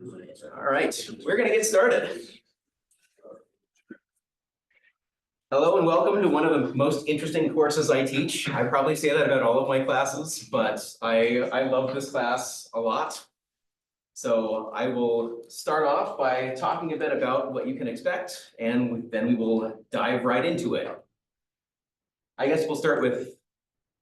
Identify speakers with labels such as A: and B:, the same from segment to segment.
A: All right, we're gonna get started. Hello and welcome to one of the most interesting courses I teach. I probably say that about all of my classes, but I love this class a lot. So I will start off by talking a bit about what you can expect, and then we will dive right into it. I guess we'll start with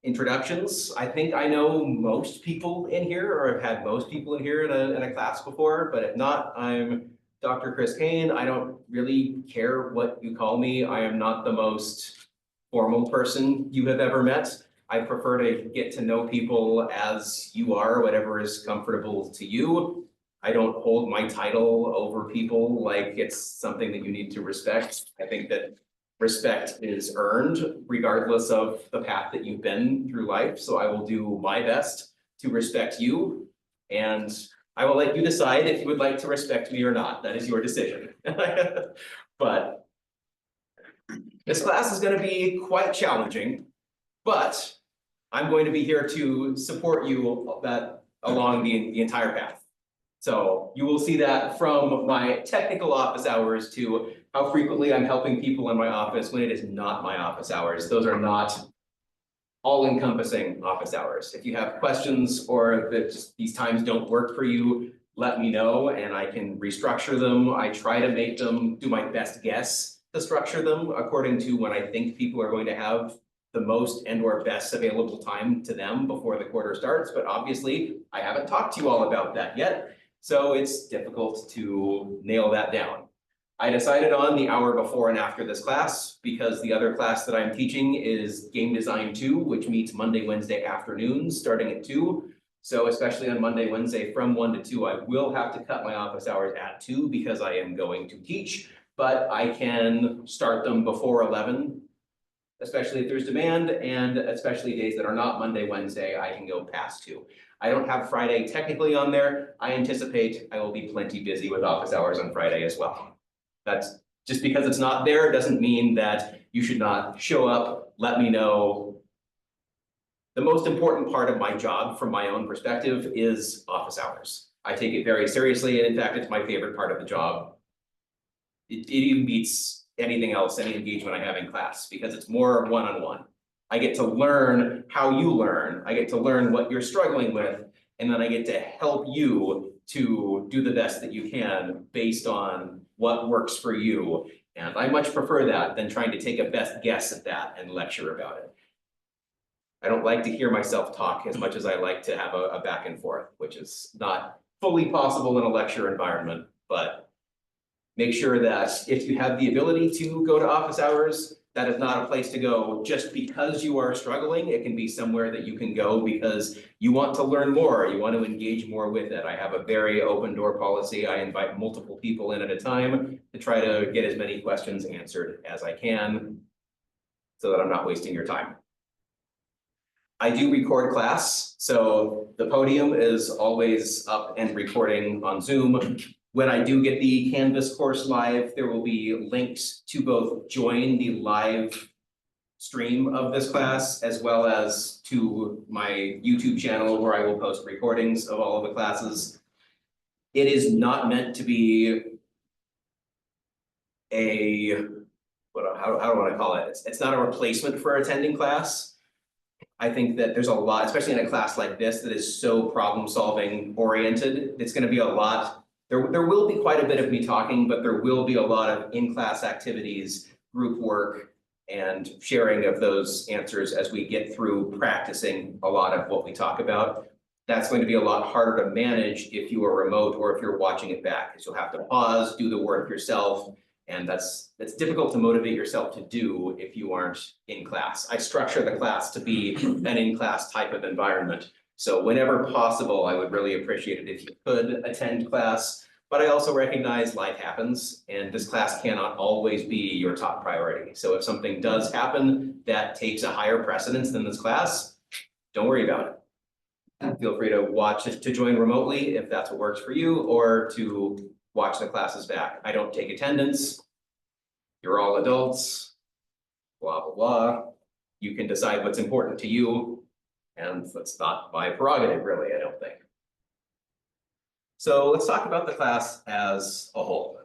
A: introductions. I think I know most people in here, or I've had most people in here in a class before, but if not, I'm Dr. Chris Kane. I don't really care what you call me. I am not the most formal person you have ever met. I prefer to get to know people as you are, whatever is comfortable to you. I don't hold my title over people like it's something that you need to respect. I think that respect is earned regardless of the path that you've been through life. So I will do my best to respect you, and I will let you decide if you would like to respect me or not. That is your decision. But this class is going to be quite challenging, but I'm going to be here to support you along the entire path. So you will see that from my technical office hours to how frequently I'm helping people in my office when it is not my office hours. Those are not all-encompassing office hours. If you have questions or if these times don't work for you, let me know and I can restructure them. I try to make them do my best guess to structure them according to when I think people are going to have the most and or best available time to them before the quarter starts. But obviously, I haven't talked to you all about that yet. So it's difficult to nail that down. I decided on the hour before and after this class because the other class that I'm teaching is Game Design 2, which meets Monday, Wednesday afternoons starting at 2. So especially on Monday, Wednesday from 1 to 2, I will have to cut my office hours at 2 because I am going to teach, but I can start them before 11, especially if there's demand, and especially days that are not Monday, Wednesday, I can go past 2. I don't have Friday technically on there. I anticipate I will be plenty busy with office hours on Friday as well. That's just because it's not there doesn't mean that you should not show up, let me know. The most important part of my job from my own perspective is office hours. I take it very seriously, and in fact, it's my favorite part of the job. It even beats anything else, any engagement I have in class, because it's more one-on-one. I get to learn how you learn. I get to learn what you're struggling with, and then I get to help you to do the best that you can based on what works for you. And I much prefer that than trying to take a best guess at that and lecture about it. I don't like to hear myself talk as much as I like to have a back and forth, which is not fully possible in a lecture environment, but make sure that if you have the ability to go to office hours, that is not a place to go just because you are struggling. It can be somewhere that you can go because you want to learn more, you want to engage more with it. I have a very open door policy. I invite multiple people in at a time to try to get as many questions answered as I can so that I'm not wasting your time. I do record class, so the podium is always up and recording on Zoom. When I do get the Canvas course live, there will be links to both join the live stream of this class as well as to my YouTube channel where I will post recordings of all of the classes. It is not meant to be how do I want to call it? It's not a replacement for attending class. I think that there's a lot, especially in a class like this that is so problem solving oriented, it's going to be a lot. There will be quite a bit of me talking, but there will be a lot of in-class activities, group work, and sharing of those answers as we get through practicing a lot of what we talk about. That's going to be a lot harder to manage if you are remote or if you're watching it back, because you'll have to pause, do the work yourself, and that's difficult to motivate yourself to do if you aren't in class. I structure the class to be an in-class type of environment. So whenever possible, I would really appreciate it if you could attend class, but I also recognize life happens and this class cannot always be your top priority. So if something does happen that takes a higher precedence than this class, don't worry about it. Feel free to to join remotely if that's what works for you, or to watch the classes back. I don't take attendance. You're all adults, blah, blah, blah. You can decide what's important to you. And that's not my prerogative, really, I don't think. So let's talk about the class as a whole.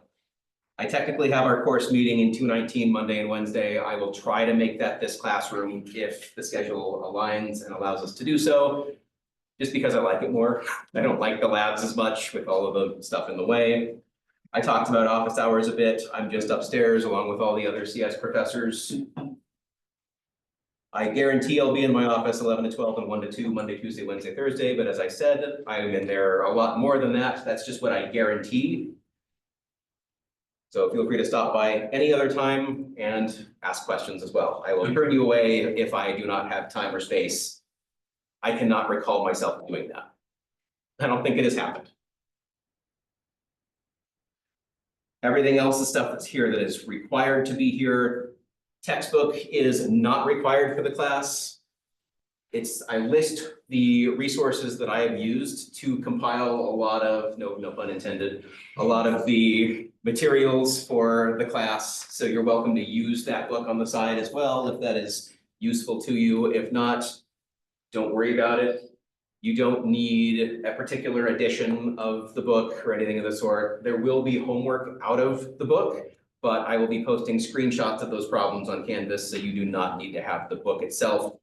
A: I technically have our course meeting in 219 Monday and Wednesday. I will try to make that this classroom if the schedule aligns and allows us to do so, just because I like it more. I don't like the labs as much with all of the stuff in the way. I talked about office hours a bit. I'm just upstairs along with all the other CS professors. I guarantee I'll be in my office 11 to 12 and 1 to 2, Monday, Tuesday, Wednesday, Thursday. But as I said, I'm in there a lot more than that. That's just what I guarantee. So feel free to stop by any other time and ask questions as well. I will turn you away if I do not have time or space. I cannot recall myself doing that. I don't think it has happened. Everything else is stuff that's here that is required to be here. Textbook is not required for the class. I list the resources that I have used to compile a lot of, no pun intended, a lot of the materials for the class. So you're welcome to use that book on the side as well if that is useful to you. If not, don't worry about it. You don't need a particular edition of the book or anything of the sort. There will be homework out of the book, but I will be posting screenshots of those problems on Canvas, so you do not need to have the book itself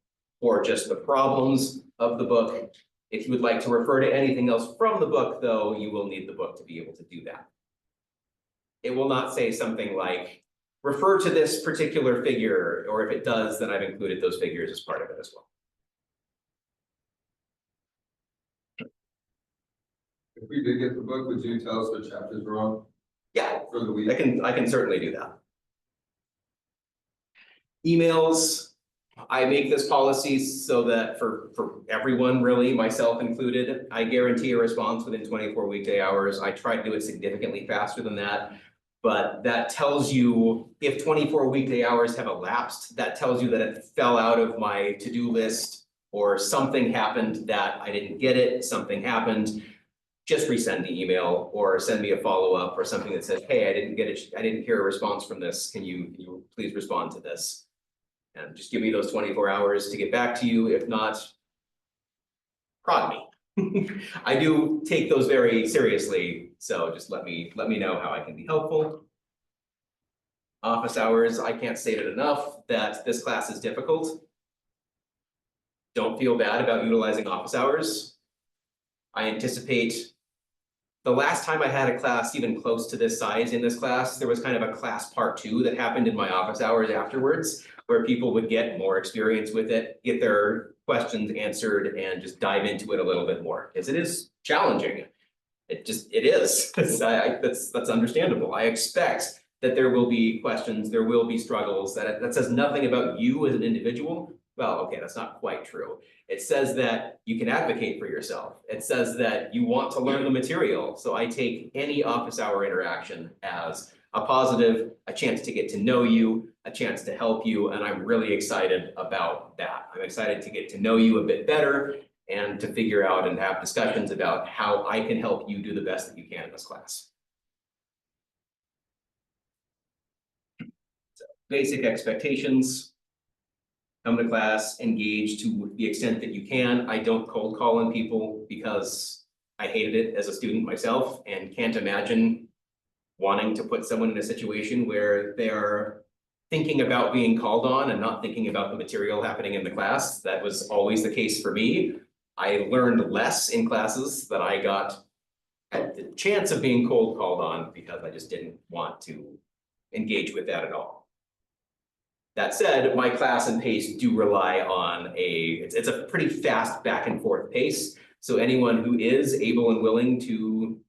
A: or just the problems of the book. If you would like to refer to anything else from the book, though, you will need the book to be able to do that. It will not say something like, refer to this particular figure, or if it does, then I've included those figures as part of it as well.
B: If we did get the book, would you tell us what chapters were on?
A: Yeah,
B: For the week?
A: I can certainly do that. Emails. I make this policy so that for everyone, really, myself included, I guarantee a response within 24 weekday hours. I try to do it significantly faster than that, but that tells you if 24 weekday hours have elapsed, that tells you that it fell out of my to-do list or something happened that I didn't get it, something happened. Just resend the email or send me a follow-up or something that says, hey, I didn't get it, I didn't hear a response from this. Can you please respond to this? And just give me those 24 hours to get back to you. If not, prod me. I do take those very seriously, so just let me know how I can be helpful. Office hours, I can't state it enough that this class is difficult. Don't feel bad about utilizing office hours. I anticipate the last time I had a class even close to this size in this class, there was kind of a class part 2 that happened in my office hours afterwards, where people would get more experience with it, get their questions answered, and just dive into it a little bit more, because it is challenging. It is. That's understandable. I expect that there will be questions, there will be struggles. That says nothing about you as an individual. Well, okay, that's not quite true. It says that you can advocate for yourself. It says that you want to learn the material. So I take any office hour interaction as a positive, a chance to get to know you, a chance to help you, and I'm really excited about that. I'm excited to get to know you a bit better and to figure out and have discussions about how I can help you do the best that you can in this class. So, basic expectations. Come to class, engage to the extent that you can. I don't cold call on people because I hated it as a student myself and can't imagine wanting to put someone in a situation where they are thinking about being called on and not thinking about the material happening in the class. That was always the case for me. I learned less in classes that I had the chance of being cold called on because I just didn't want to engage with that at all. That said, my class and pace do rely on it's a pretty fast back and forth pace. So anyone who is able and willing to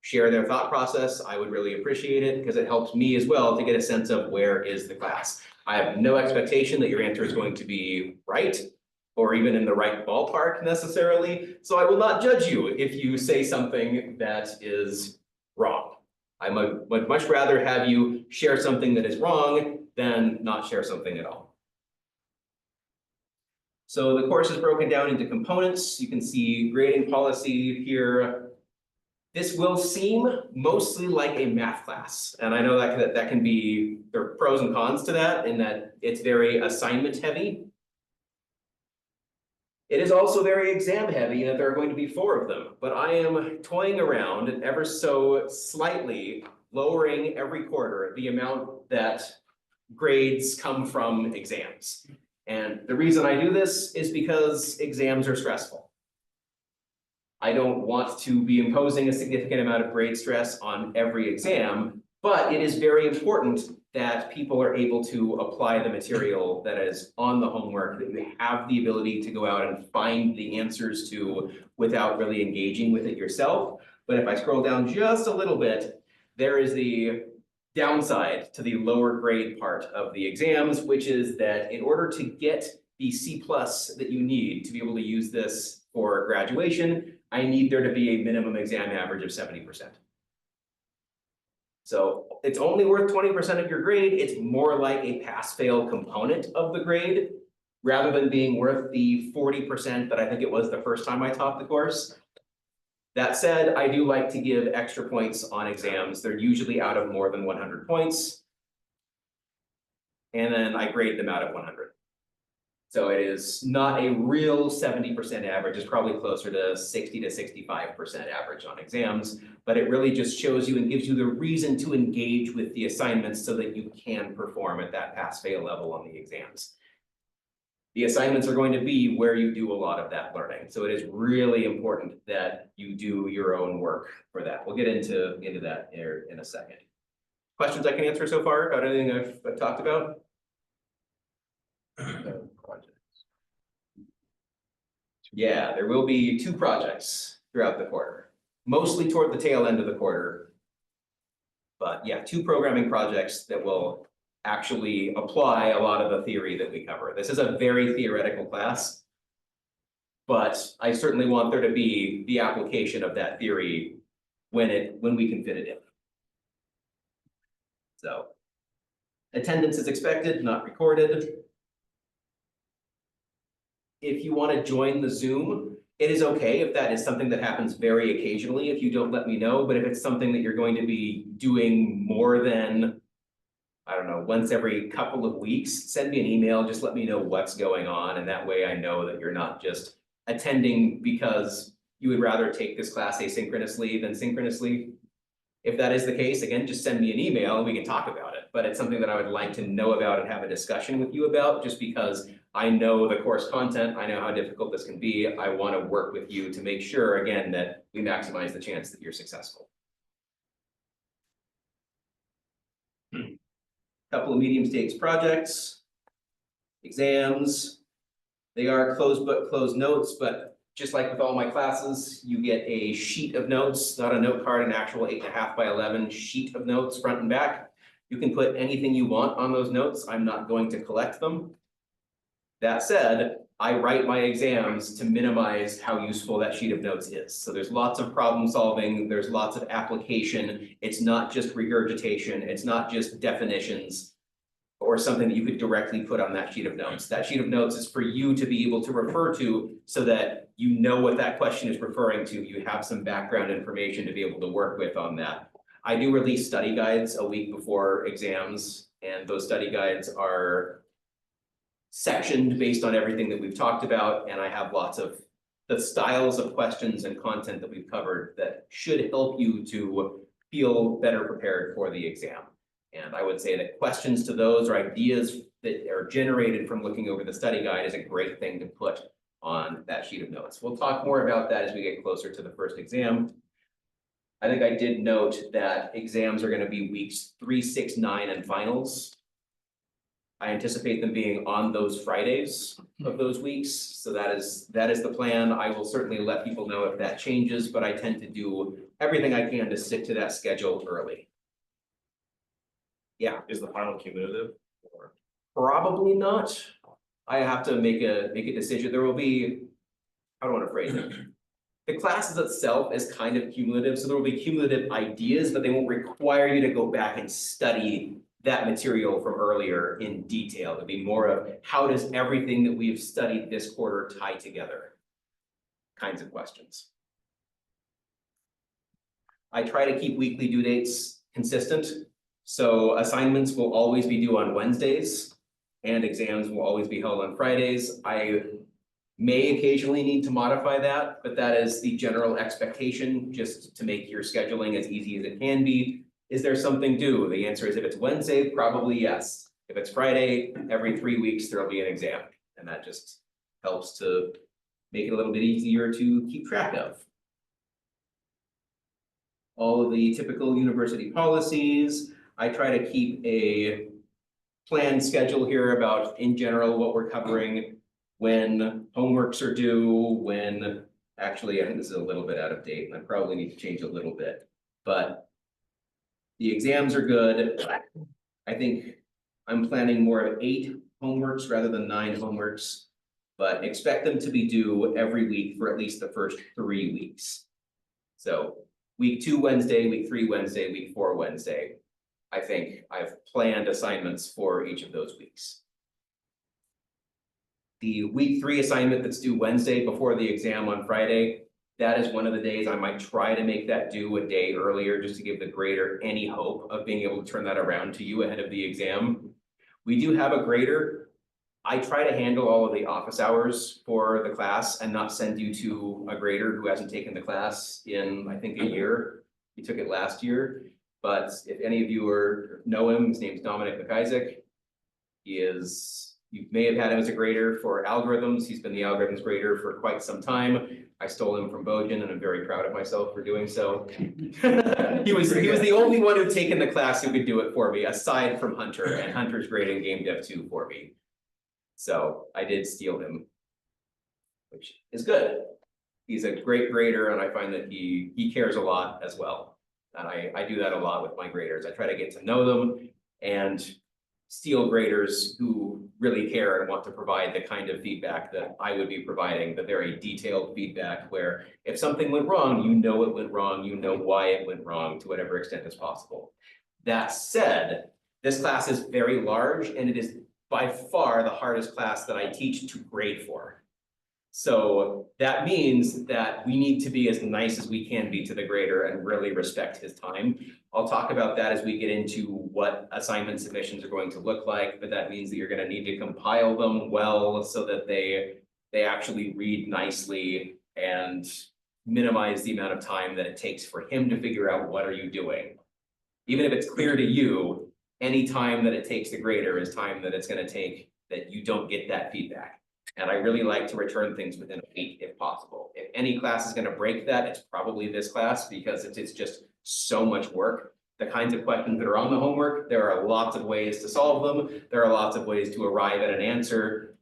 A: share their thought process, I would really appreciate it because it helps me as well to get a sense of where is the class. I have no expectation that your answer is going to be right or even in the right ballpark necessarily. So I will not judge you if you say something that is wrong. I would much rather have you share something that is wrong than not share something at all. So the course is broken down into components. You can see grading policy here. This will seem mostly like a math class. And I know that can be, there are pros and cons to that in that it's very assignment heavy. It is also very exam heavy in that there are going to be 4 of them, but I am toying around and ever so slightly lowering every quarter the amount that grades come from exams. And the reason I do this is because exams are stressful. I don't want to be imposing a significant amount of grade stress on every exam, but it is very important that people are able to apply the material that is on the homework, that you have the ability to go out and find the answers to without really engaging with it yourself. But if I scroll down just a little bit, there is the downside to the lower grade part of the exams, which is that in order to get the C+ that you need to be able to use this for graduation, I need there to be a minimum exam average of 70%. So it's only worth 20% of your grade. It's more like a pass-fail component of the grade, rather than being worth the 40% that I think it was the first time I taught the course. That said, I do like to give extra points on exams. They're usually out of more than 100 points. And then I grade them out of 100. So it is not a real 70% average. It's probably closer to 60 to 65% average on exams, but it really just shows you and gives you the reason to engage with the assignments so that you can perform at that pass-fail level on the exams. The assignments are going to be where you do a lot of that learning. So it is really important that you do your own work for that. We'll get into that in a second. Questions I can answer so far about anything I've talked about? Yeah, there will be 2 projects throughout the quarter, mostly toward the tail end of the quarter. But yeah, 2 programming projects that will actually apply a lot of the theory that we cover. This is a very theoretical class, but I certainly want there to be the application of that theory when we can fit it in. So attendance is expected, not recorded. If you want to join the Zoom, it is okay if that is something that happens very occasionally, if you don't let me know, but if it's something that you're going to be doing more than, I don't know, once every couple of weeks, send me an email, just let me know what's going on, and that way I know that you're not just attending because you would rather take this class asynchronously than synchronously. If that is the case, again, just send me an email and we can talk about it, but it's something that I would like to know about and have a discussion with you about, just because I know the course content, I know how difficult this can be. I want to work with you to make sure, again, that we maximize the chance that you're successful. Couple of medium stakes projects, exams. They are closed book, closed notes, but just like with all my classes, you get a sheet of notes, not a note card, an actual 8.5 by 11 sheet of notes front and back. You can put anything you want on those notes. I'm not going to collect them. That said, I write my exams to minimize how useful that sheet of notes is. So there's lots of problem solving, there's lots of application. It's not just regurgitation, it's not just definitions or something that you could directly put on that sheet of notes. That sheet of notes is for you to be able to refer to so that you know what that question is referring to. You have some background information to be able to work with on that. I do release study guides a week before exams, and those study guides are sectioned based on everything that we've talked about, and I have lots of the styles of questions and content that we've covered that should help you to feel better prepared for the exam. And I would say that questions to those or ideas that are generated from looking over the study guide is a great thing to put on that sheet of notes. We'll talk more about that as we get closer to the first exam. I think I did note that exams are going to be weeks 3, 6, 9, and finals. I anticipate them being on those Fridays of those weeks. So that is the plan. I will certainly let people know if that changes, but I tend to do everything I can to stick to that schedule early. Yeah.
C: Is the final cumulative? Or
A: Probably not. I have to make a decision. There will be, how do I want to phrase it? The classes itself is kind of cumulative, so there will be cumulative ideas, but they won't require you to go back and study that material from earlier in detail. It'll be more of how does everything that we've studied this quarter tie together kinds of questions. I try to keep weekly due dates consistent. So assignments will always be due on Wednesdays and exams will always be held on Fridays. I may occasionally need to modify that, but that is the general expectation, just to make your scheduling as easy as it can be. Is there something due? The answer is if it's Wednesday, probably yes. If it's Friday, every 3 weeks, there'll be an exam, and that just helps to make it a little bit easier to keep track of. All of the typical university policies. I try to keep a planned schedule here about, in general, what we're covering, when homeworks are due, when, actually, I think this is a little bit out of date, and I probably need to change a little bit, but the exams are good. I think I'm planning more of 8 homeworks rather than 9 homeworks, but expect them to be due every week for at least the first 3 weeks. So week 2 Wednesday, week 3 Wednesday, week 4 Wednesday. I think I've planned assignments for each of those weeks. The week 3 assignment that's due Wednesday before the exam on Friday, that is one of the days I might try to make that due a day earlier, just to give the grader any hope of being able to turn that around to you ahead of the exam. We do have a grader. I try to handle all of the office hours for the class and not send you to a grader who hasn't taken the class in, I think, a year. He took it last year, but if any of you know him, his name's Dominic McIsaac. You may have had him as a grader for algorithms. He's been the algorithms grader for quite some time. I stole him from Bojan, and I'm very proud of myself for doing so. He was the only one who'd taken the class who could do it for me, aside from Hunter, and Hunter's grading Game Dev 2 for me. So I did steal him, which is good. He's a great grader, and I find that he cares a lot as well. And I do that a lot with my graders. I try to get to know them and steal graders who really care and want to provide the kind of feedback that I would be providing, the very detailed feedback where if something went wrong, you know it went wrong, you know why it went wrong to whatever extent is possible. That said, this class is very large, and it is by far the hardest class that I teach to grade for. So that means that we need to be as nice as we can be to the grader and really respect his time. I'll talk about that as we get into what assignment submissions are going to look like, but that means that you're going to need to compile them well so that they actually read nicely and minimize the amount of time that it takes for him to figure out what are you doing. Even if it's clear to you, any time that it takes the grader is time that it's going to take that you don't get that feedback. And I really like to return things within a week if possible. If any class is going to break that, it's probably this class, because it's just so much work. The kinds of questions that are on the homework, there are lots of ways to solve them. There are lots of ways to arrive at an answer.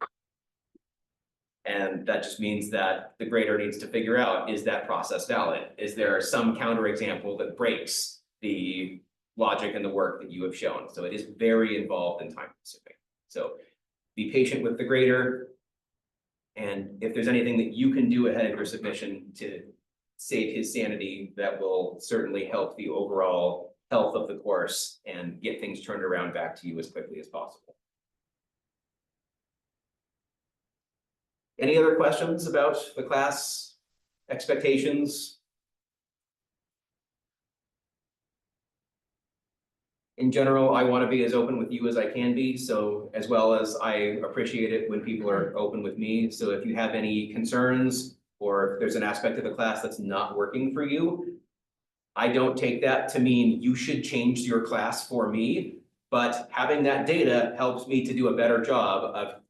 A: And that just means that the grader needs to figure out, is that process valid? Is there some counterexample that breaks the logic and the work that you have shown? So it is very involved and time consuming. So be patient with the grader. And if there's anything that you can do ahead of your submission to save his sanity, that will certainly help the overall health of the course and get things turned around back to you as quickly as possible. Any other questions about the class expectations? In general, I want to be as open with you as I can be, so as well as I appreciate it when people are open with me. So if you have any concerns, or if there's an aspect of the class that's not working for you, I don't take that to mean you should change your class for me, but having that data helps me to do a better job of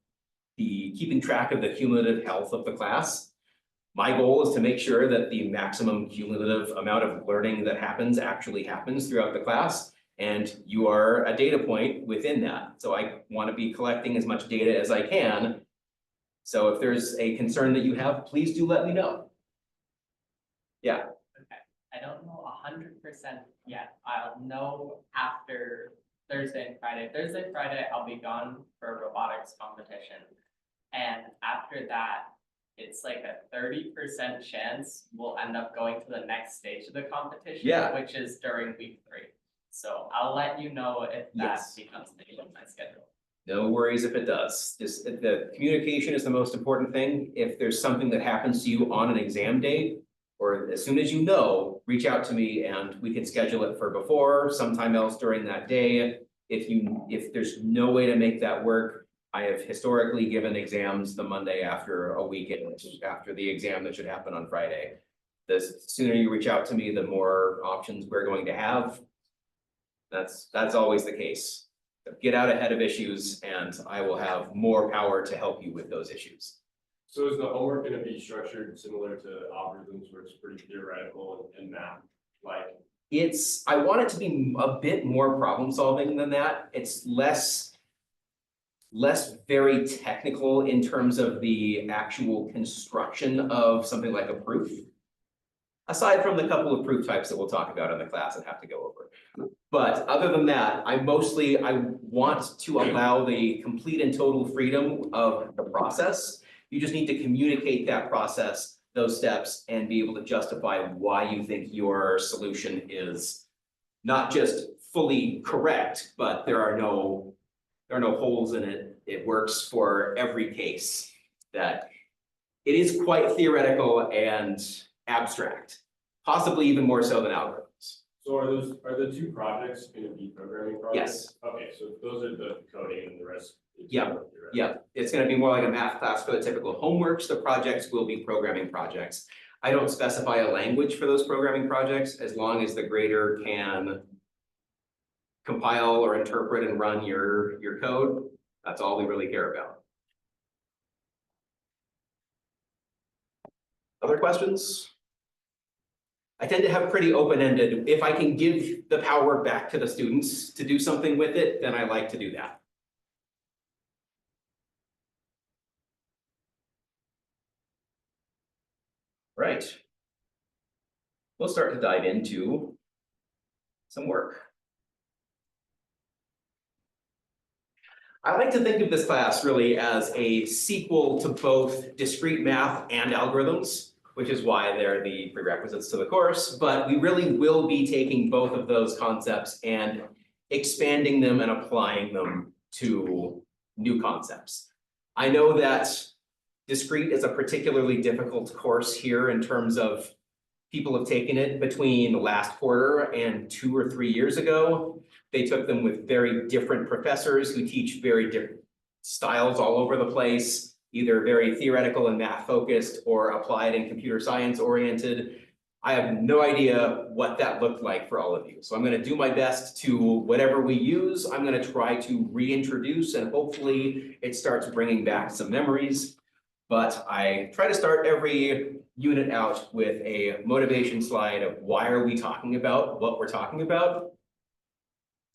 A: keeping track of the cumulative health of the class. My goal is to make sure that the maximum cumulative amount of learning that happens actually happens throughout the class. And you are a data point within that. So I want to be collecting as much data as I can. So if there's a concern that you have, please do let me know. Yeah.
D: Okay, I don't know 100% yet. I'll know after Thursday and Friday. Thursday, Friday, I'll be gone for a robotics competition. And after that, it's like a 30% chance we'll end up going to the next stage of the competition,
A: Yeah.
D: which is during week 3. So I'll let you know if that
A: Yes.
D: becomes an issue in my schedule.
A: No worries if it does. Just the communication is the most important thing. If there's something that happens to you on an exam day, or as soon as you know, reach out to me and we can schedule it for before, sometime else during that day. If there's no way to make that work, I have historically given exams the Monday after a weekend, after the exam that should happen on Friday. The sooner you reach out to me, the more options we're going to have. That's always the case. Get out ahead of issues and I will have more power to help you with those issues.
C: So is the homework gonna be structured similar to algorithms where it's pretty theoretical and math? Like,
A: I want it to be a bit more problem solving than that. It's less very technical in terms of the actual construction of something like a proof. Aside from the couple of proof types that we'll talk about in the class and have to go over. But other than that, I want to allow the complete and total freedom of the process. You just need to communicate that process, those steps, and be able to justify why you think your solution is not just fully correct, but there are no holes in it. It works for every case. That it is quite theoretical and abstract, possibly even more so than algorithms.
C: so are the two projects gonna be programming projects?
A: Yes.
C: Okay, so those are the coding and the rest. is
A: Yeah,
C: theoretical.
A: Yeah, it's gonna be more like a math class for the typical homeworks. The projects will be programming projects. I don't specify a language for those programming projects as long as the grader can compile or interpret and run your code. That's all we really care about. Other questions? I tend to have pretty open-ended. If I can give the power back to the students to do something with it, then I like to do that. Right. We'll start to dive into some work. I like to think of this class really as a sequel to both discrete math and algorithms, which is why they're the prerequisites to the course, but we really will be taking both of those concepts and expanding them and applying them to new concepts. I know that discrete is a particularly difficult course here in terms of people have taken it between the last quarter and 2 or 3 years ago. They took them with very different professors who teach very different styles all over the place, either very theoretical and math focused or applied and computer science oriented. I have no idea what that looked like for all of you. So I'm going to do my best to, whatever we use, I'm going to try to reintroduce and hopefully it starts bringing back some memories. But I try to start every unit out with a motivation slide of why are we talking about what we're talking about?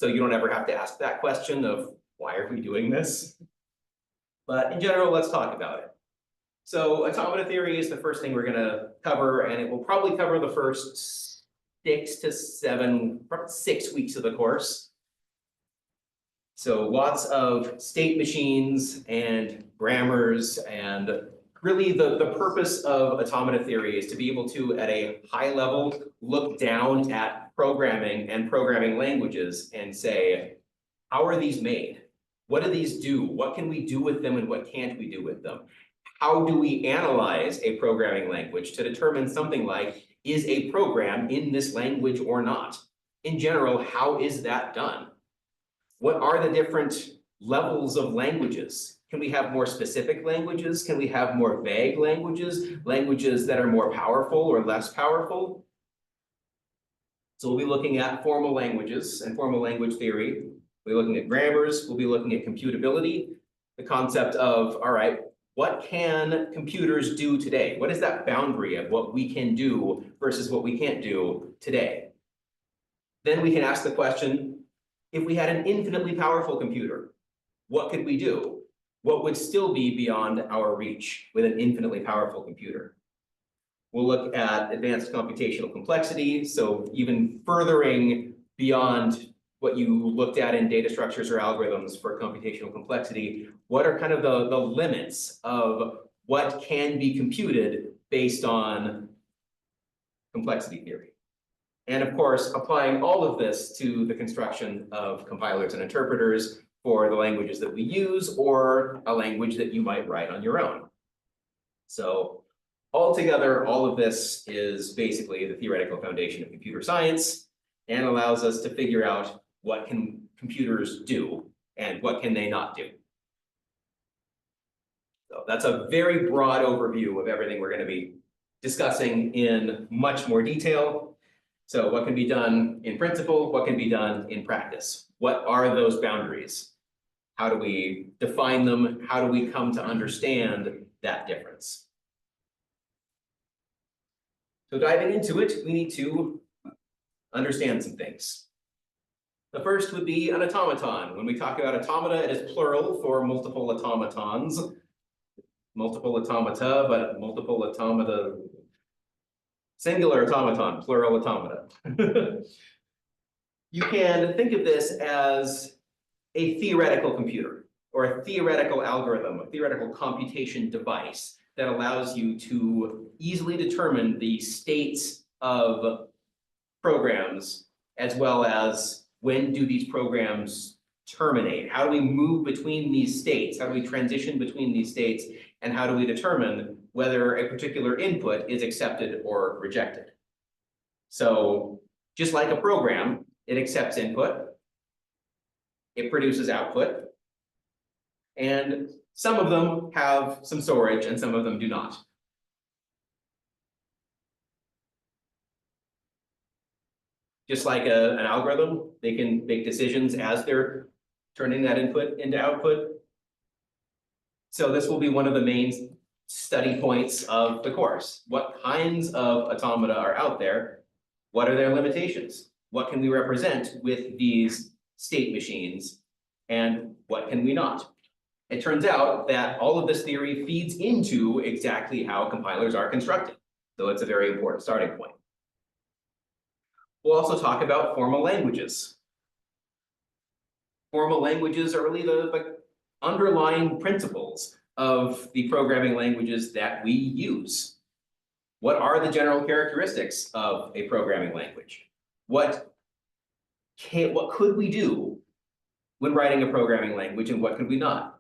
A: So you don't ever have to ask that question of why are we doing this? But in general, let's talk about it. So automata theory is the first thing we're gonna cover, and it will probably cover the first 6 to 7, probably 6 weeks of the course. So lots of state machines and grammars, and really the purpose of automata theory is to be able to, at a high level, look down at programming and programming languages and say, how are these made? What do these do? What can we do with them and what can't we do with them? How do we analyze a programming language to determine something like, is a program in this language or not? In general, how is that done? What are the different levels of languages? Can we have more specific languages? Can we have more vague languages? Languages that are more powerful or less powerful? So we'll be looking at formal languages and formal language theory. We'll be looking at grammars. We'll be looking at computability, the concept of, all right, what can computers do today? What is that boundary of what we can do versus what we can't do today? Then we can ask the question, if we had an infinitely powerful computer, what could we do? What would still be beyond our reach with an infinitely powerful computer? We'll look at advanced computational complexity, so even furthering beyond what you looked at in data structures or algorithms for computational complexity. What are kind of the limits of what can be computed based on complexity theory? And of course, applying all of this to the construction of compilers and interpreters for the languages that we use or a language that you might write on your own. So altogether, all of this is basically the theoretical foundation of computer science and allows us to figure out what can computers do and what can they not do. So that's a very broad overview of everything we're gonna be discussing in much more detail. So what can be done in principle, what can be done in practice? What are those boundaries? How do we define them? How do we come to understand that difference? So diving into it, we need to understand some things. The first would be an automaton. When we talk about automata, it is plural for multiple automatons. Multiple automata, but multiple automata, singular automaton, plural automata. You can think of this as a theoretical computer or a theoretical algorithm, a theoretical computation device that allows you to easily determine the states of programs, as well as when do these programs terminate? How do we move between these states? How do we transition between these states? And how do we determine whether a particular input is accepted or rejected? So just like a program, it accepts input, it produces output, and some of them have some storage and some of them do not. Just like an algorithm, they can make decisions as they're turning that input into output. So this will be one of the main study points of the course. What kinds of automata are out there? What are their limitations? What can we represent with these state machines? And what can we not? It turns out that all of this theory feeds into exactly how compilers are constructed. So it's a very important starting point. We'll also talk about formal languages. Formal languages are really the underlying principles of the programming languages that we use. What are the general characteristics of a programming language? What could we do when writing a programming language and what could we not?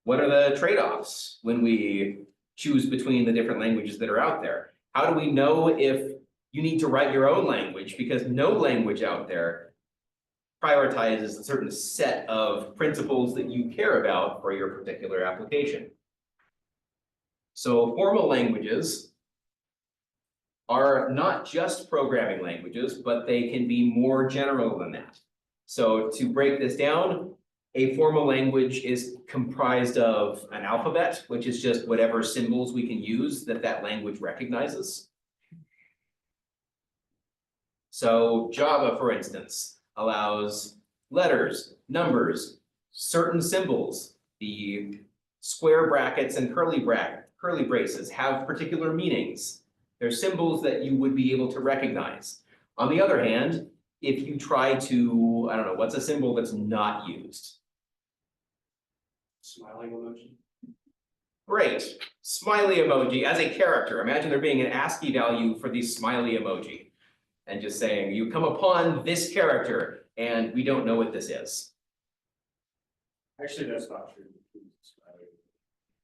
A: What are the trade-offs when we choose between the different languages that are out there? How do we know if you need to write your own language, because no language out there prioritizes a certain set of principles that you care about for your particular application. So formal languages are not just programming languages, but they can be more general than that. So to break this down, a formal language is comprised of an alphabet, which is just whatever symbols we can use that language recognizes. So Java, for instance, allows letters, numbers, certain symbols. The square brackets and curly braces have particular meanings. They're symbols that you would be able to recognize. On the other hand, if you try to, I don't know, what's a symbol that's not used?
C: Smiling emoji.
A: Great, smiley emoji as a character. Imagine there being an ASCII value for the smiley emoji. And just saying, you come upon this character and we don't know what this is.
C: Actually, that's not true.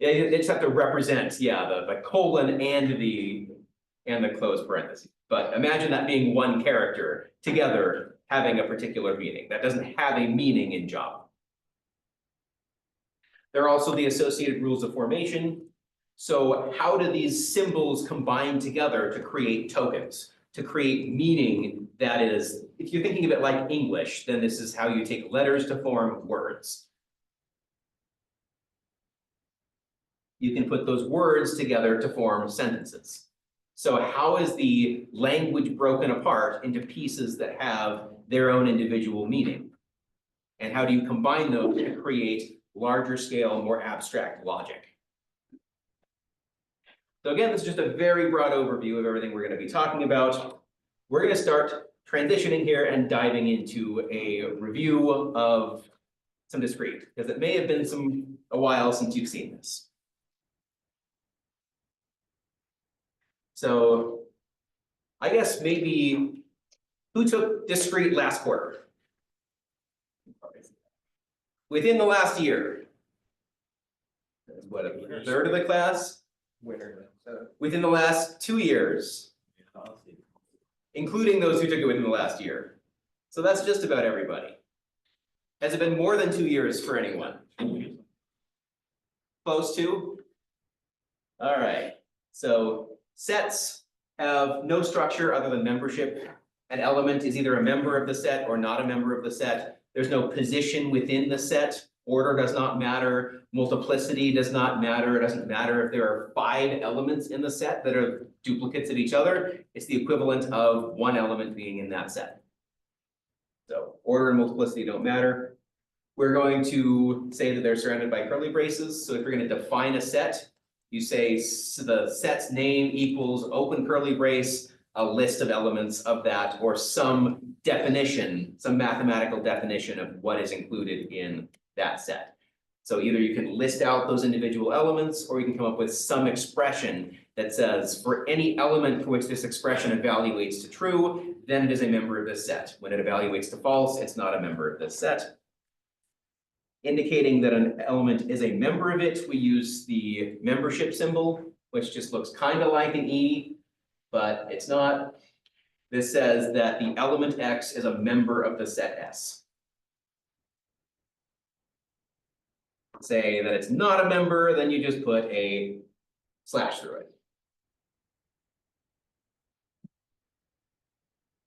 A: Yeah, they just have to represent, yeah, the colon and the closed parentheses. But imagine that being one character together having a particular meaning. That doesn't have a meaning in Java. There are also the associated rules of formation. So how do these symbols combine together to create tokens, to create meaning that is, if you're thinking of it like English, then this is how you take letters to form words. You can put those words together to form sentences. So how is the language broken apart into pieces that have their own individual meaning? And how do you combine those to create larger scale, more abstract logic? So again, this is just a very broad overview of everything we're going to be talking about. We're going to start transitioning here and diving into a review of some discrete, because it may have been a while since you've seen this. So I guess maybe who took discrete last quarter? Within the last year. What, a third of the class? Within the last 2 years, including those who took it within the last year. So that's just about everybody. Has it been more than 2 years for anyone? Close to? All right, so sets have no structure other than membership. An element is either a member of the set or not a member of the set. There's no position within the set. Order does not matter. Multiplicity does not matter. It doesn't matter if there are 5 elements in the set that are duplicates of each other. It's the equivalent of 1 element being in that set. So order and multiplicity don't matter. We're going to say that they're surrounded by curly braces. So if you're going to define a set, you say the set's name equals open curly brace, a list of elements of that, or some definition, some mathematical definition of what is included in that set. So either you can list out those individual elements, or you can come up with some expression that says for any element for which this expression evaluates to true, then it is a member of this set. When it evaluates to false, it's not a member of this set. Indicating that an element is a member of it, we use the membership symbol, which just looks kind of like an E, but it's not. This says that the element X is a member of the set S. Say that it's not a member, then you just put a slash through it.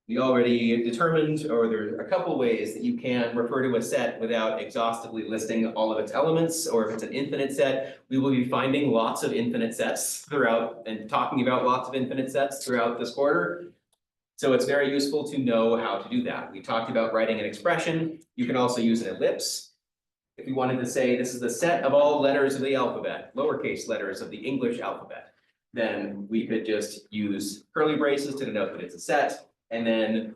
A: We already determined, or there are a couple ways that you can refer to a set without exhaustively listing all of its elements, or if it's an infinite set, we will be finding lots of infinite sets throughout and talking about lots of infinite sets throughout this quarter. So it's very useful to know how to do that. We talked about writing an expression. You can also use an ellipse. If you wanted to say this is the set of all letters of the alphabet, lowercase letters of the English alphabet, then we could just use curly braces to denote that it's a set. And then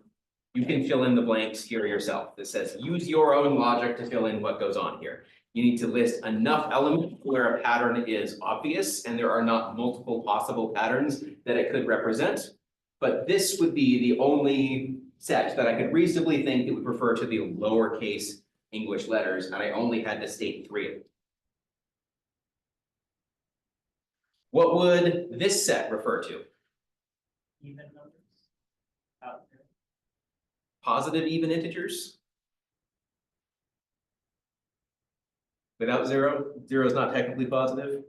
A: you can fill in the blanks here yourself. This says use your own logic to fill in what goes on here. You need to list enough elements where a pattern is obvious and there are not multiple possible patterns that it could represent. But this would be the only set that I could reasonably think that would refer to the lowercase English letters, and I only had to state 3 of them. What would this set refer to?
D: Even numbers. Out there.
A: Positive even integers? Without 0? 0 is not technically positive.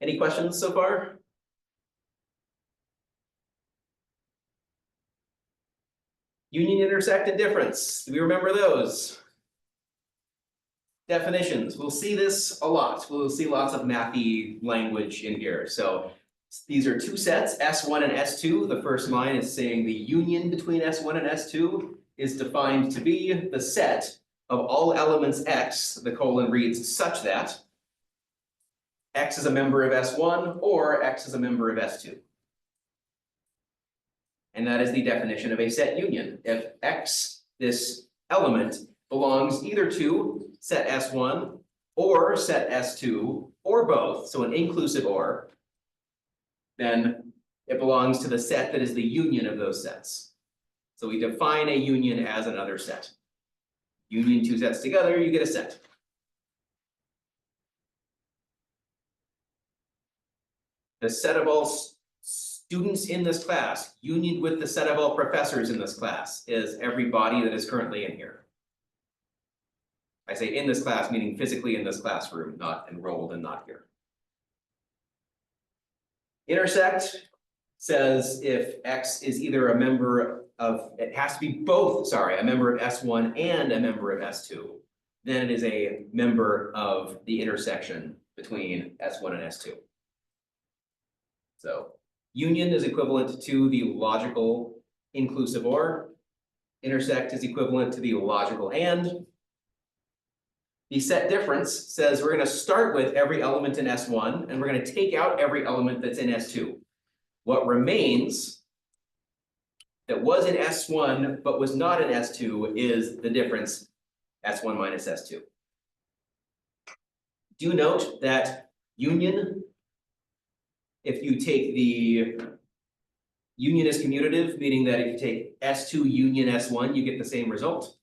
A: Any questions so far? Union, intersect, and difference. Do we remember those? Definitions. We'll see this a lot. We'll see lots of mathy language in here. So these are 2 sets, S1 and S2. The first line is saying the union between S1 and S2 is defined to be the set of all elements X, the colon reads such that X is a member of S1 or X is a member of S2. And that is the definition of a set union. If X, this element, belongs either to set S1 or set S2 or both, so an inclusive or, then it belongs to the set that is the union of those sets. So we define a union as another set. Union 2 sets together, you get a set. The set of all students in this class, union with the set of all professors in this class, is everybody that is currently in here. I say in this class, meaning physically in this classroom, not enrolled and not here. Intersect says if X is either a member of, it has to be both, sorry, a member of S1 and a member of S2, then it is a member of the intersection between S1 and S2. So union is equivalent to the logical inclusive or. Intersect is equivalent to the logical and. The set difference says we're going to start with every element in S1 and we're going to take out every element that's in S2. What remains that was in S1 but was not in S2 is the difference S1 minus S2. Do note that union, if you take the union is commutative, meaning that if you take S2 union S1, you get the same result.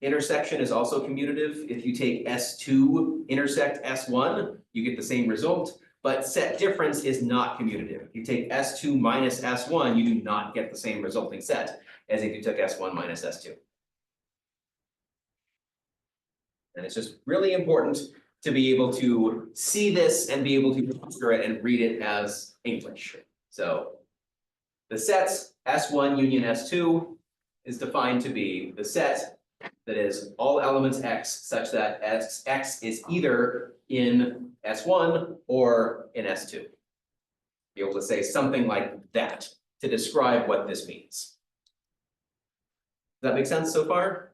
A: Intersection is also commutative. If you take S2 intersect S1, you get the same result, but set difference is not commutative. If you take S2 minus S1, you do not get the same resulting set as if you took S1 minus S2. And it's just really important to be able to see this and be able to picture it and read it as English. So the sets S1 union S2 is defined to be the set that is all elements X such that X is either in S1 or in S2. Be able to say something like that to describe what this means. Does that make sense so far?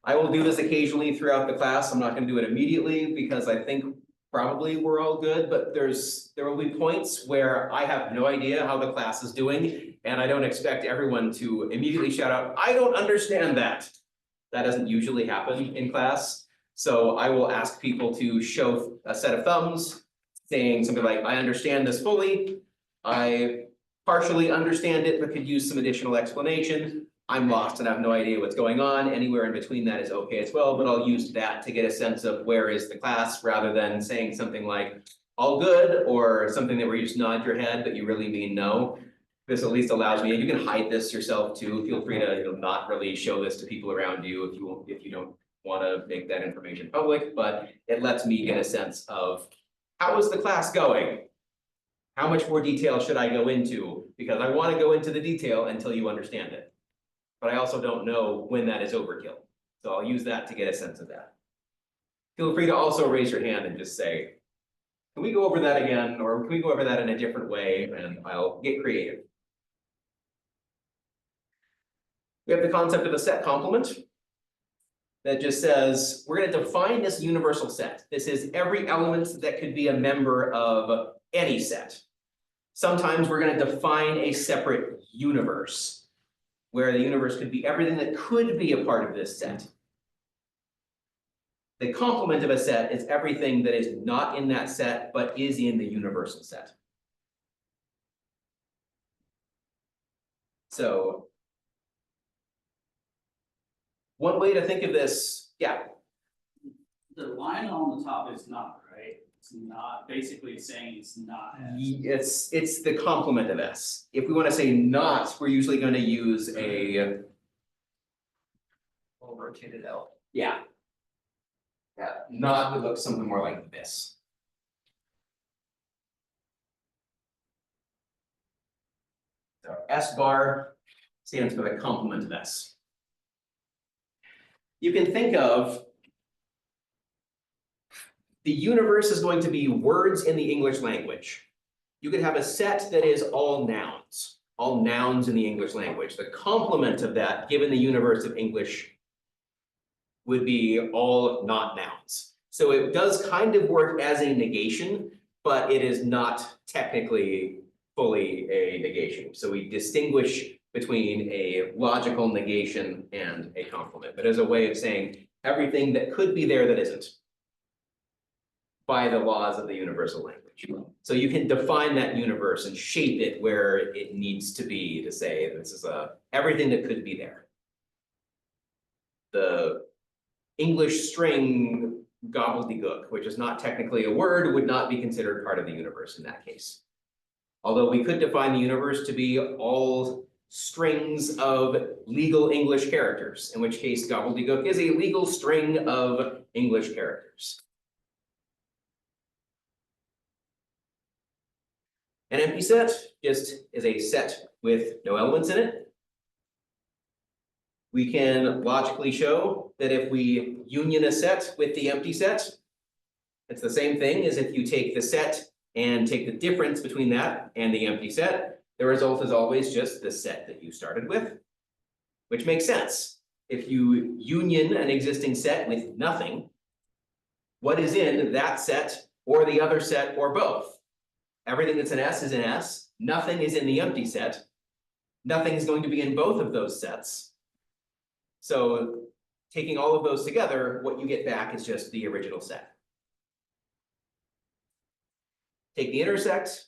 A: I will do this occasionally throughout the class. I'm not going to do it immediately because I think probably we're all good, but there will be points where I have no idea how the class is doing, and I don't expect everyone to immediately shout out, "I don't understand that." That doesn't usually happen in class. So I will ask people to show a set of thumbs saying something like, "I understand this fully. I partially understand it, but could use some additional explanation. I'm lost and have no idea what's going on." Anywhere in between that is okay as well, but I'll use that to get a sense of where is the class rather than saying something like all good or something that where you just nod your head, but you really mean no. This at least allows me, and you can hide this yourself too. Feel free to not really show this to people around you if you don't want to make that information public, but it lets me get a sense of how is the class going? How much more detail should I go into? Because I want to go into the detail until you understand it. But I also don't know when that is overkill. So I'll use that to get a sense of that. Feel free to also raise your hand and just say, can we go over that again? Or can we go over that in a different way? And I'll get creative. We have the concept of a set complement that just says, we're going to define this universal set. This is every element that could be a member of any set. Sometimes we're going to define a separate universe, where the universe could be everything that could be a part of this set. The complement of a set is everything that is not in that set, but is in the universal set. So one way to think of this, yeah.
E: The line on the top is not, right? It's not, basically saying it's not S.
A: It's the complement of S. If we want to say not, we're usually going to use a rotated L. Yeah. Yeah, not would look something more like this. So S bar stands for the complement of S. You can think of the universe is going to be words in the English language. You could have a set that is all nouns in the English language. The complement of that, given the universe of English, would be all not nouns. So it does kind of work as a negation, but it is not technically fully a negation. So we distinguish between a logical negation and a complement, but as a way of saying everything that could be there that isn't, by the laws of the universal language. So you can define that universe and shape it where it needs to be to say this is everything that could be there. The English string gobbledygook, which is not technically a word, would not be considered part of the universe in that case. Although we could define the universe to be all strings of legal English characters, in which case gobbledygook is a legal string of English characters. An empty set just is a set with no elements in it. We can logically show that if we union a set with the empty set, it's the same thing as if you take the set and take the difference between that and the empty set. The result is always just the set that you started with, which makes sense. If you union an existing set with nothing, what is in that set or the other set or both? Everything that's in S is in S, nothing is in the empty set. Nothing is going to be in both of those sets. So taking all of those together, what you get back is just the original set. Take the intersect,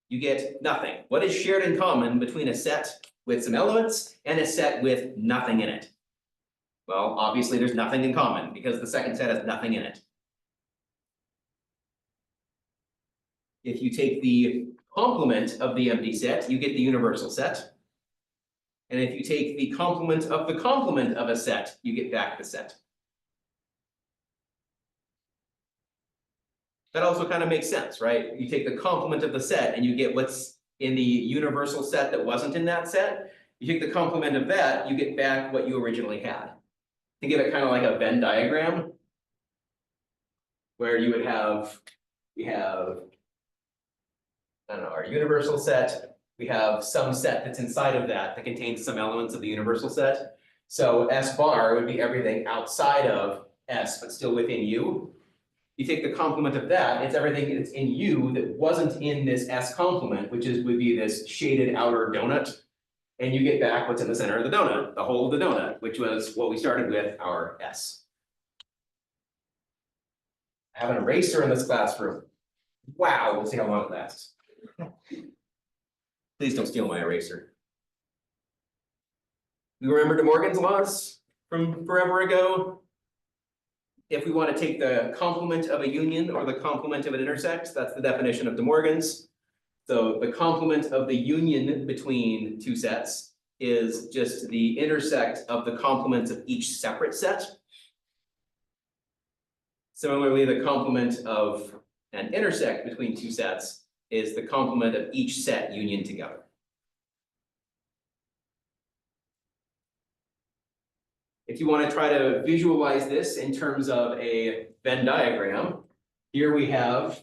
A: you get nothing. What is shared in common between a set with some elements and a set with nothing in it? Well, obviously there's nothing in common because the second set has nothing in it. If you take the complement of the empty set, you get the universal set. And if you take the complement of a set, you get back the set. That also kind of makes sense, right? You take the complement of the set and you get what's in the universal set that wasn't in that set. You take the complement of that, you get back what you originally had. Think of it kind of like a Venn diagram. Where you would have, we have, I don't know, our universal set. We have some set that's inside of that contains some elements of the universal set. So S bar would be everything outside of S, but still within U. You take the complement of that, it's everything that's in U that wasn't in this S complement, which would be this shaded outer donut. And you get back what's in the center of the donut, the whole of the donut, which was what we started with, our S. I have an eraser in this classroom. Wow, we'll see how long it lasts. Please don't steal my eraser. You remember De Morgan's laws from forever ago? If we want to take the complement of a union or the complement of an intersect, that's the definition of De Morgan's. So the complement of the union between two sets is just the intersect of the complements of each separate set. Similarly, the complement of an intersect between two sets is the complement of each set union together. If you want to try to visualize this in terms of a Venn diagram, here we have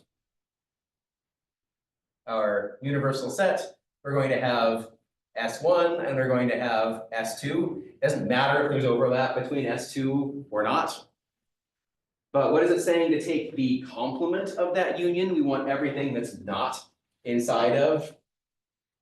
A: our universal set. We're going to have S1 and we're going to have S2. It doesn't matter if there's overlap between S2 or not. But what is it saying to take the complement of that union? We want everything that's not inside of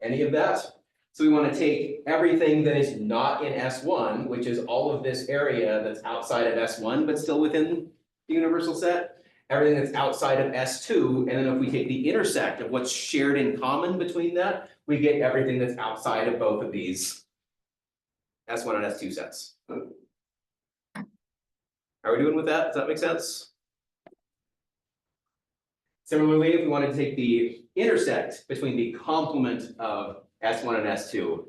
A: any of that. So we want to take everything that is not in S1, which is all of this area that's outside of S1, but still within the universal set. Everything that's outside of S2, and then if we take the intersect of what's shared in common between that, we get everything that's outside of both of these S1 and S2 sets. How are we doing with that? Does that make sense? Similarly, if we wanted to take the intersect between the complement of S1 and S2,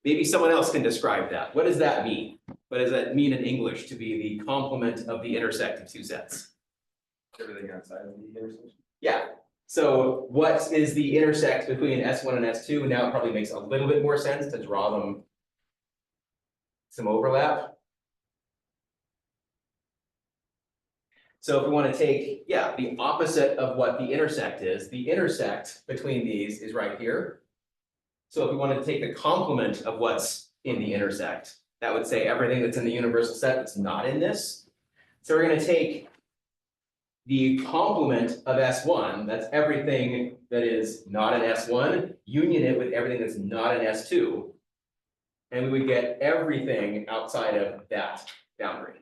A: maybe someone else can describe that. What does that mean? What does that mean in English to be the complement of the intersect of two sets?
B: Everything outside of the intersection.
A: Yeah, so what is the intersect between S1 and S2? Now it probably makes a little bit more sense to draw them some overlap. So if we want to take, yeah, the opposite of what the intersect is, the intersect between these is right here. So if we wanted to take the complement of what's in the intersect, that would say everything that's in the universal set that's not in this. So we're going to take the complement of S1, that's everything that is not in S1, union it with everything that's not in S2, and we would get everything outside of that boundary.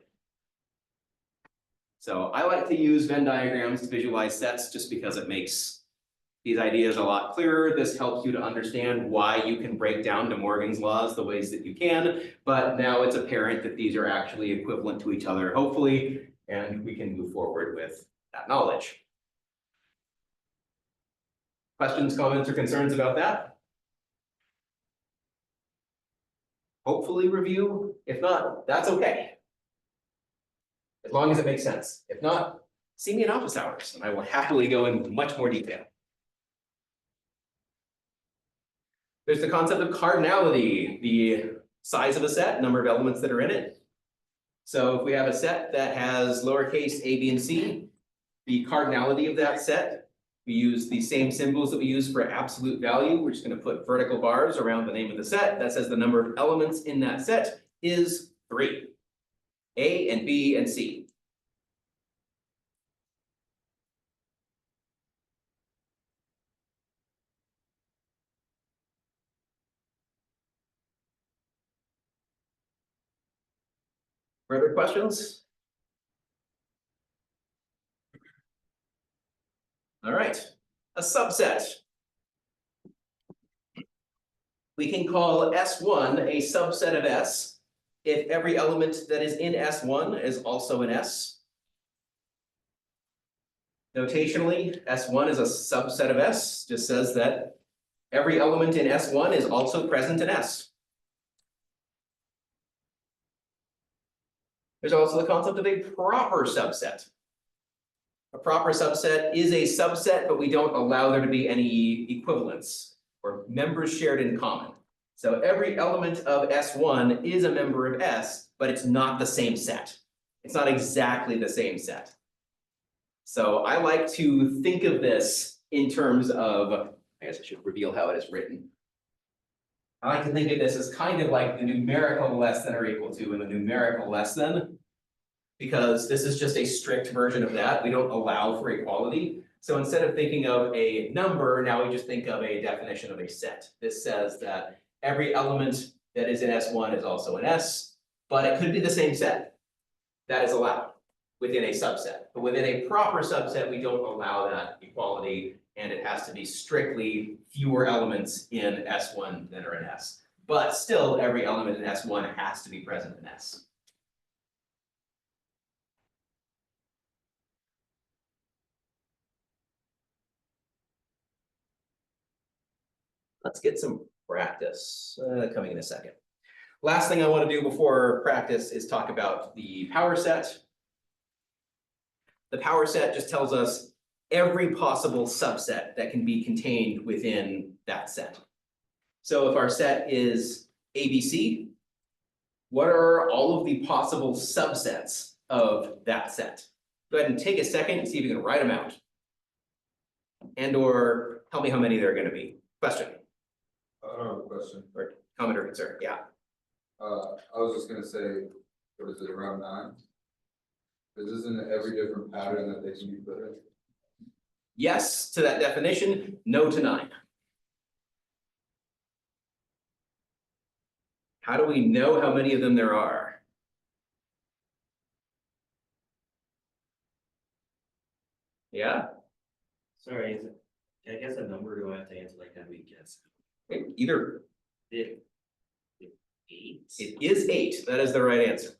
A: So I like to use Venn diagrams to visualize sets just because it makes these ideas a lot clearer. This helps you to understand why you can break down De Morgan's laws the ways that you can, but now it's apparent that these are actually equivalent to each other, hopefully, and we can move forward with that knowledge. Questions, comments, or concerns about that? Hopefully review. If not, that's okay. As long as it makes sense. If not, see me in office hours and I will happily go into much more detail. There's the concept of cardinality, the size of a set, number of elements that are in it. So if we have a set that has lowercase a, b, and c, the cardinality of that set, we use the same symbols that we use for absolute value. We're just going to put vertical bars around the name of the set. That says the number of elements in that set is 3. A and B and C. Further questions? All right, a subset. We can call S1 a subset of S if every element that is in S1 is also in S. Notationally, S1 is a subset of S, just says that every element in S1 is also present in S. There's also the concept of a proper subset. A proper subset is a subset, but we don't allow there to be any equivalence or members shared in common. So every element of S1 is a member of S, but it's not the same set. It's not exactly the same set. So I like to think of this in terms of, I guess I should reveal how it is written. I like to think of this as kind of like the numerical less than or equal to and the numerical less than. Because this is just a strict version of that. We don't allow for equality. So instead of thinking of a number, now we just think of a definition of a set. This says that every element that is in S1 is also in S, but it could be the same set. That is allowed within a subset. But within a proper subset, we don't allow that equality, and it has to be strictly fewer elements in S1 than are in S. But still, every element in S1 has to be present in S. Let's get some practice coming in a second. Last thing I want to do before practice is talk about the power set. The power set just tells us every possible subset that can be contained within that set. So if our set is ABC, what are all of the possible subsets of that set? Go ahead and take a second and see if you can write them out. And or tell me how many there are going to be. Question?
B: I don't have a question.
A: Or comment or concern, yeah.
B: I was just gonna say, what is it, around 9? Because isn't it every different pattern that they can be put in?
A: Yes to that definition, no to 9. How do we know how many of them there are? Yeah,
F: Sorry, is it, I guess a number, do I have to answer like that, we guess?
A: either
F: It. 8?
A: it is 8, that is the right answer.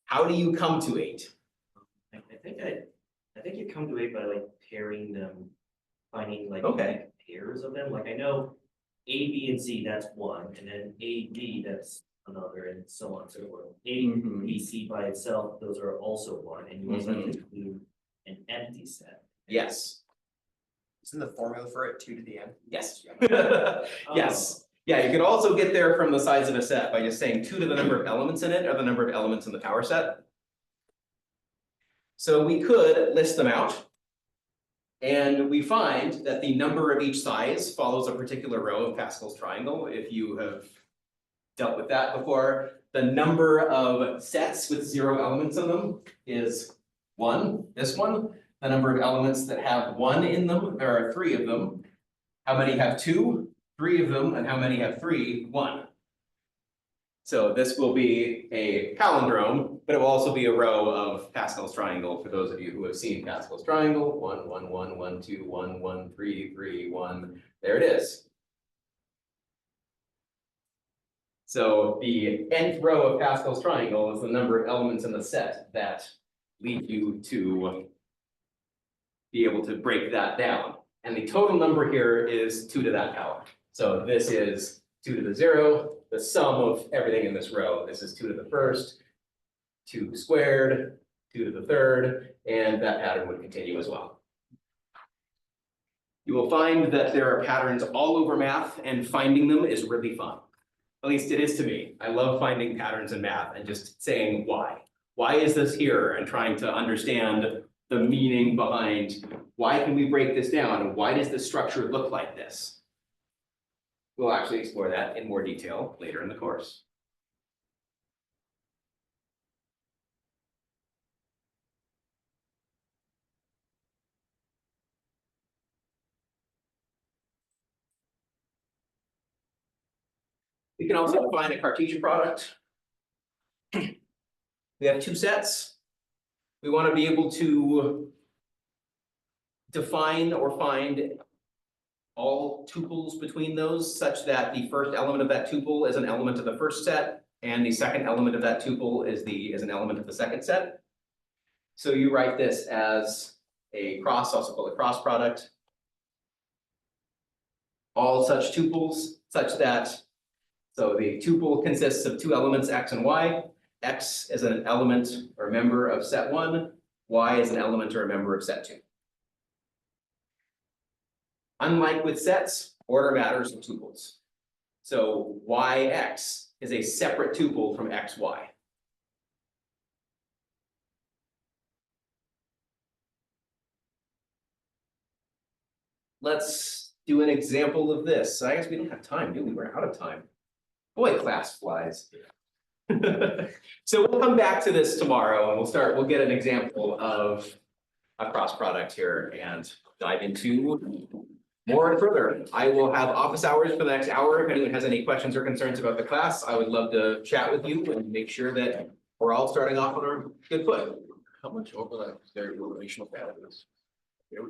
A: How do you come to 8?
F: I think you come to 8 by like pairing them, finding like
A: Okay.
F: pairs of them, like I know. A, B, and C, that's one, and then A, B, that's another, and so on and so forth. A,
A: Mhm.
F: B, C by itself, those are also one, and you also have
A: Mm-hmm.
F: to include an empty set.
A: Yes,
G: Isn't the formula for it 2 to the n?
A: yes.
F: Oh.
A: Yes, yeah, you can also get there from the size of a set by just saying 2 to the number of elements in it or the number of elements in the power set. So we could list them out. And we find that the number of each size follows a particular row of Pascal's triangle. If you have dealt with that before, the number of sets with 0 elements in them is 1, this one. The number of elements that have 1 in them, there are 3 of them. How many have 2? 3 of them, and how many have 3? 1. So this will be a palindrome, but it will also be a row of Pascal's triangle for those of you who have seen Pascal's triangle. 1, 1, 1, 1, 2, 1, 1, 3, 3, 1. There it is. So the nth row of Pascal's triangle is the number of elements in the set that lead you to be able to break that down. And the total number here is 2 to that power. So this is 2 to the 0, the sum of everything in this row. This is 2 to the first, 2 squared, 2 to the third, and that pattern would continue as well. You will find that there are patterns all over math, and finding them is really fun. At least it is to me. I love finding patterns in math and just saying why. Why is this here? And trying to understand the meaning behind why can we break this down and why does the structure look like this? We'll actually explore that in more detail later in the course. We can also define a Cartesian product. We have 2 sets. We want to be able to define or find all tuples between those such that the first element of that tuple is an element of the first set, and the second element of that tuple is an element of the second set. So you write this as a cross, also called a cross product. All such tuples such that, so the tuple consists of 2 elements, x and y, X is an element or member of set one, Y is an element or a member of set two. Unlike with sets, order matters in tuples. So YX is a separate tuple from XY. Let's do an example of this. I guess we don't have time, do we? We're out of time. Boy, class flies. So we'll come back to this tomorrow and we'll get an example of a cross product here and dive into more and further. I will have office hours for the next hour. If anyone has any questions or concerns about the class, I would love to chat with you and make sure that we're all starting off on a good foot.
H: How much overlap is there in relational patterns?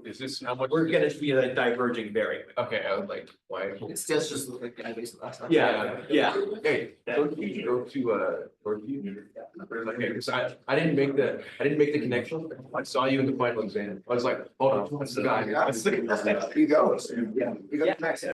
H: Is this how much?
A: We're gonna be like diverging very.
H: Okay, I was like, why?
G: It still just look like the database last time.
A: Yeah.
H: Hey, go to, okay, because I didn't make the connection. I saw you in the final exam. I was like, hold on, that's the guy. That's the guy.
G: You go. Yeah. You go
A: Yeah.
G: next.